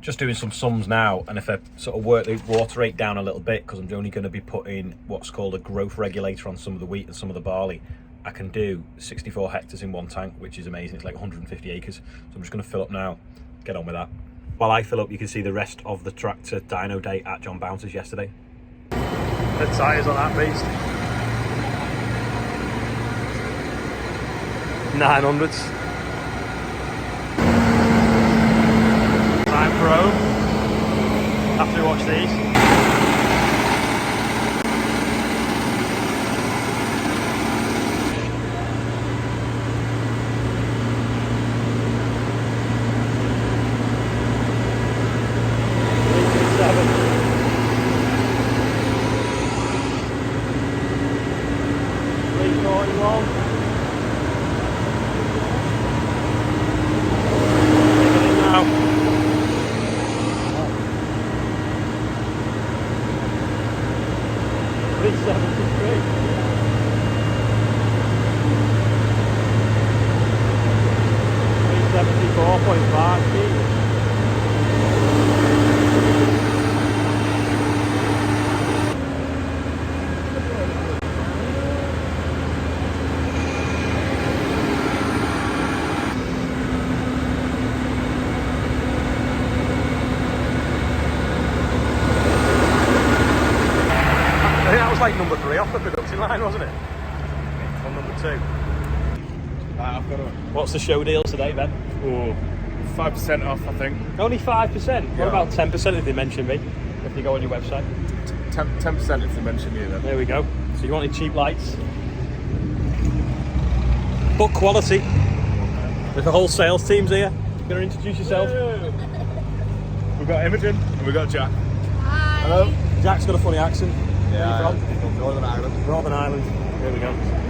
Just doing some sums now, and if I sort of work the water rate down a little bit, because I'm only going to be putting what's called a growth regulator on some of the wheat and some of the barley, I can do 64 hectares in one tank, which is amazing. It's like 150 acres. So I'm just going to fill up now, get on with that. While I fill up, you can see the rest of the tractor dyno day at John Bounce's yesterday. The tyres on that beast. 900s. Time for home. After we watch these. Like number 3 off the production line, wasn't it? Or number 2. I've got What's the show deal today, Ben? Oh, 5% off, I think. Only 5%? Yeah. What about 10% if they mention me? If you go on your website? 10% if they mention you then. There we go. So you wanted cheap lights? But quality. There's the whole sales team's here. You gonna introduce yourself? We've got Imogen and we've got Jack. Hi. Hello. Jack's got a funny accent. Yeah, Where are you from? from Northern Ireland. Northern Ireland. There we go.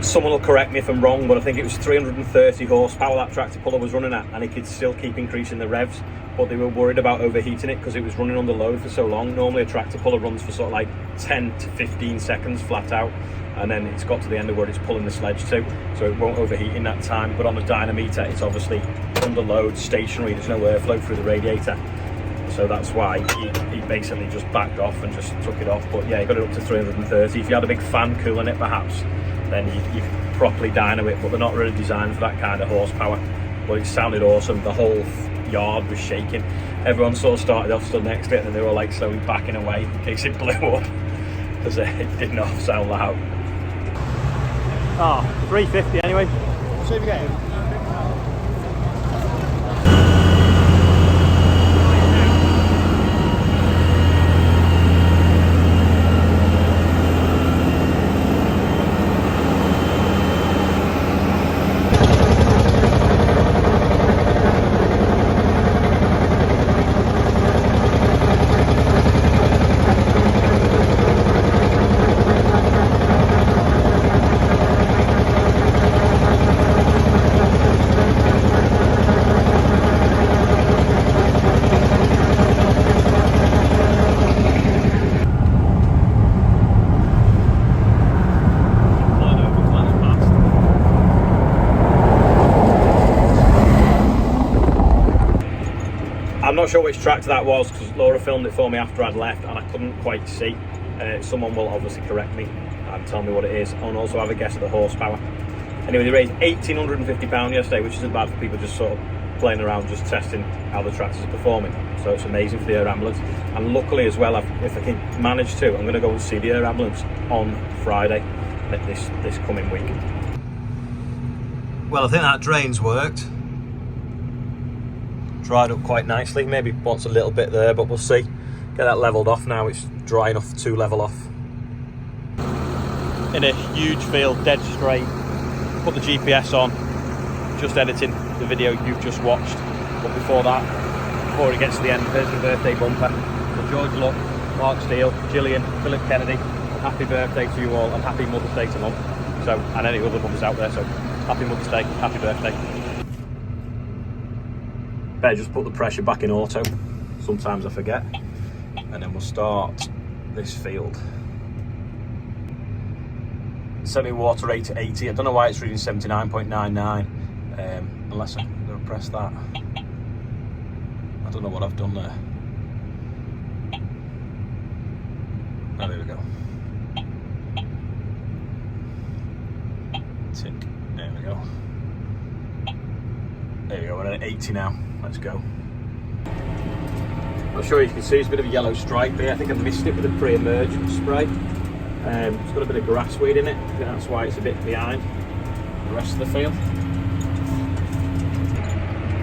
Someone will correct me if I'm wrong, but I think it was 330 horsepower that tractor puller was running at, and it could still keep increasing the revs, but they were worried about overheating it because it was running under load for so long. Normally a tractor puller runs for sort of like 10 to 15 seconds flat out, and then it's got to the end of where it's pulling the sledge to, so it won't overheat in that time. But on the dynameter, it's obviously under load, stationary, there's no airflow through the radiator. So that's why he basically just backed off and just took it off. But yeah, he got it up to 330. If you had a big fan cooling it perhaps, then you could properly dyno it, but they're not really designed for that kind of horsepower. But it sounded awesome. The whole yard was shaking. Everyone sort of started off stood next to it, and they were like slowly backing away in case it blew up, because it did not sound loud. Ah, 350 anyway. See if you get him. I'm not sure which tractor that was because Laura filmed it for me after I'd left and I couldn't quite see. Someone will obviously correct me and tell me what it is, and also have a guess at the horsepower. Anyway, they raised £1,850 yesterday, which isn't bad for people just sort of playing around, just testing how the tractors are performing. So it's amazing for the air ambulance. And luckily as well, if I can manage to, I'm going to go and see the air ambulance on Friday this coming week. Well, I think that drain's worked. Dried up quite nicely. Maybe wants a little bit there, but we'll see. Get that levelled off now. It's dry enough to level off. In a huge field, dead straight. Put the GPS on. Just editing the video you've just watched. But before that, before it gets to the end, there's the birthday bumper. So George Luck, Mark Steele, Gillian, Philip Kennedy. Happy birthday to you all, and happy Mother's Day to Mum. So, and any other mothers out there. So, happy Mother's Day, happy birthday. Better just put the pressure back in auto. Sometimes I forget. And then we'll start this field. Semi-water rate at 80. I don't know why it's reading 79.99. Unless I'm going to press that. I don't know what I've done there. Oh, there we go. Tick. There we go. There we go. We're at 80 now. Let's go. I'm sure you can see it's a bit of a yellow stripe here. I think I missed it with the pre-emergent spray. It's got a bit of grass weed in it. I think that's why it's a bit behind the rest of the field.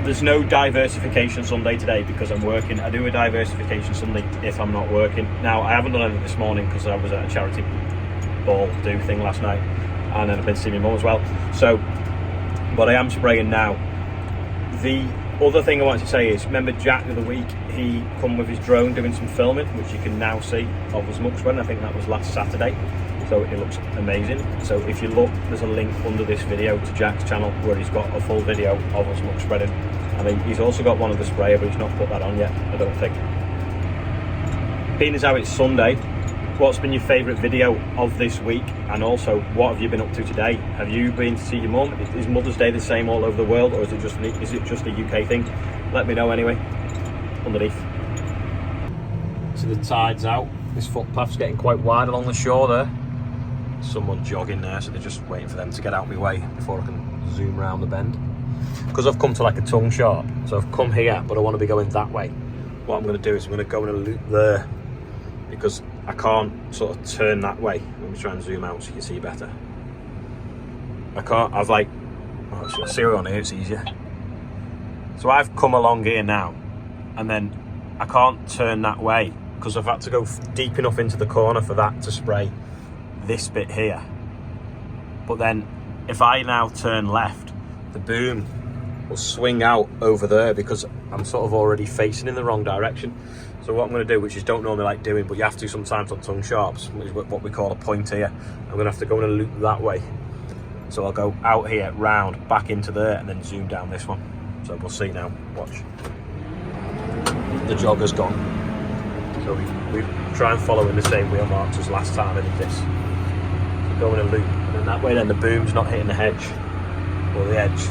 There's no diversification Sunday today because I'm working. I do a diversification Sunday if I'm not working. Now, I haven't done anything this morning because I was at a charity ball do thing last night, and then I've been seeing my mum as well. So, but I am spraying now. The other thing I wanted to say is, remember Jack the other week, he come with his drone doing some filming, which you can now see of his muck spreading. I think that was last Saturday. So it looks amazing. So if you look, there's a link under this video to Jack's channel where he's got a full video of us muck spreading. I mean, he's also got one of the sprayer, but he's not put that on yet, I don't think. Being as how it's Sunday, what's been your favourite video of this week? And also, what have you been up to today? Have you been to see your mum? Is Mother's Day the same all over the world, or is it just a UK thing? Let me know anyway, underneath. So the tide's out. This footpath's getting quite wide along the shore there. Someone jogging there, so they're just waiting for them to get out my way before I can zoom round the bend. Because I've come to like a tongue sharp, so I've come here, but I want to be going that way. What I'm going to do is I'm going to go in a loop there, because I can't sort of turn that way. Let me try and zoom out so you can see better. I can't, I've like, oh, so see on here, it's easier. So I've come along here now, and then I can't turn that way because I've had to go deep enough into the corner for that to spray this bit here. But then if I now turn left, the boom will swing out over there because I'm sort of already facing in the wrong direction. So what I'm going to do, which is don't normally like doing, but you have to sometimes on tongue sharps, which is what we call a point here, I'm going to have to go in a loop that way. So I'll go out here, round, back into there, and then zoom down this one. So we'll see now, watch. The jogger's gone. So we try and follow in the same wheel marks as last time I did this. So go in a loop, and then that way then the boom's not hitting the hedge, or the edge.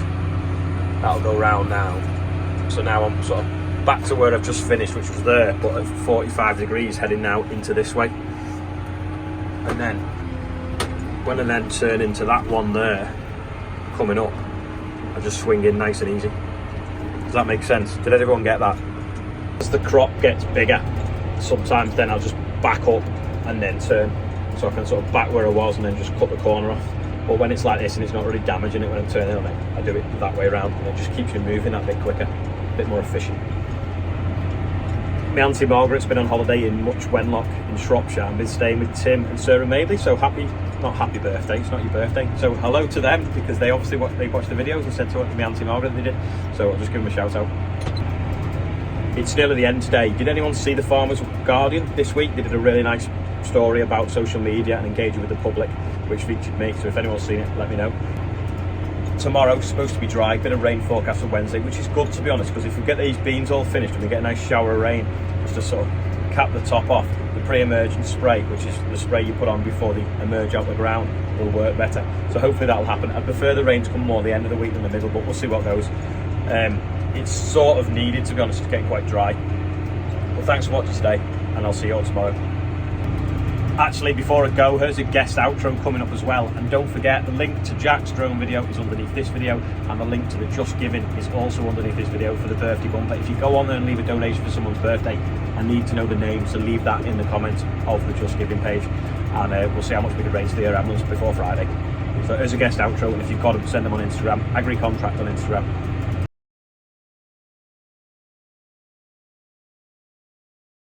That'll go round now. So now I'm sort of back to where I've just finished, which was there, but at 45 degrees, heading now into this way. And then when I then turn into that one there, coming up, I just swing in nice and easy. Does that make sense? Did everyone get that? As the crop gets bigger, sometimes then I'll just back up and then turn. So I can sort of back where I was and then just cut the corner off. But when it's like this and it's not really damaging it when I'm turning on it, I do it that way around, and it just keeps you moving that bit quicker, a bit more efficient. My Auntie Margaret's been on holiday in Much Wenlock in Shropshire and been staying with Tim and Sarah Mabley, so not happy birthday, it's not your birthday. So hello to them, because they obviously watched the videos and said to my Auntie Margaret they did, so I'll just give them a shout out. It's nearly the end today. Did anyone see the Farmers Guardian this week? They did a really nice story about social media and engaging with the public, which featured me, so if anyone's seen it, let me know. Tomorrow's supposed to be dry, bit of rain forecast for Wednesday, which is good to be honest, because if we get these beans all finished and we get a nice shower of rain, just to sort of cap the top off, the pre-emergent spray, which is the spray you put on before they emerge out the ground, will work better. So hopefully that'll happen. I prefer the rain to come more the end of the week than the middle, but we'll see what goes. It's sort of needed, to be honest, it's getting quite dry. Well, thanks for watching today, and I'll see you all tomorrow. Actually, before I go, here's a guest outro coming up as well. And don't forget, the link to Jack's drone video is underneath this video, and the link to the Just Giving is also underneath this video for the birthday bumper. If you go on there and leave a donation for someone's birthday, I need to know the name, so leave that in the comments of the Just Giving page, and we'll see how much we can raise for the air ambulance before Friday. So here's a guest outro, and if you've got them, send them on Instagram, AgriContract on Instagram.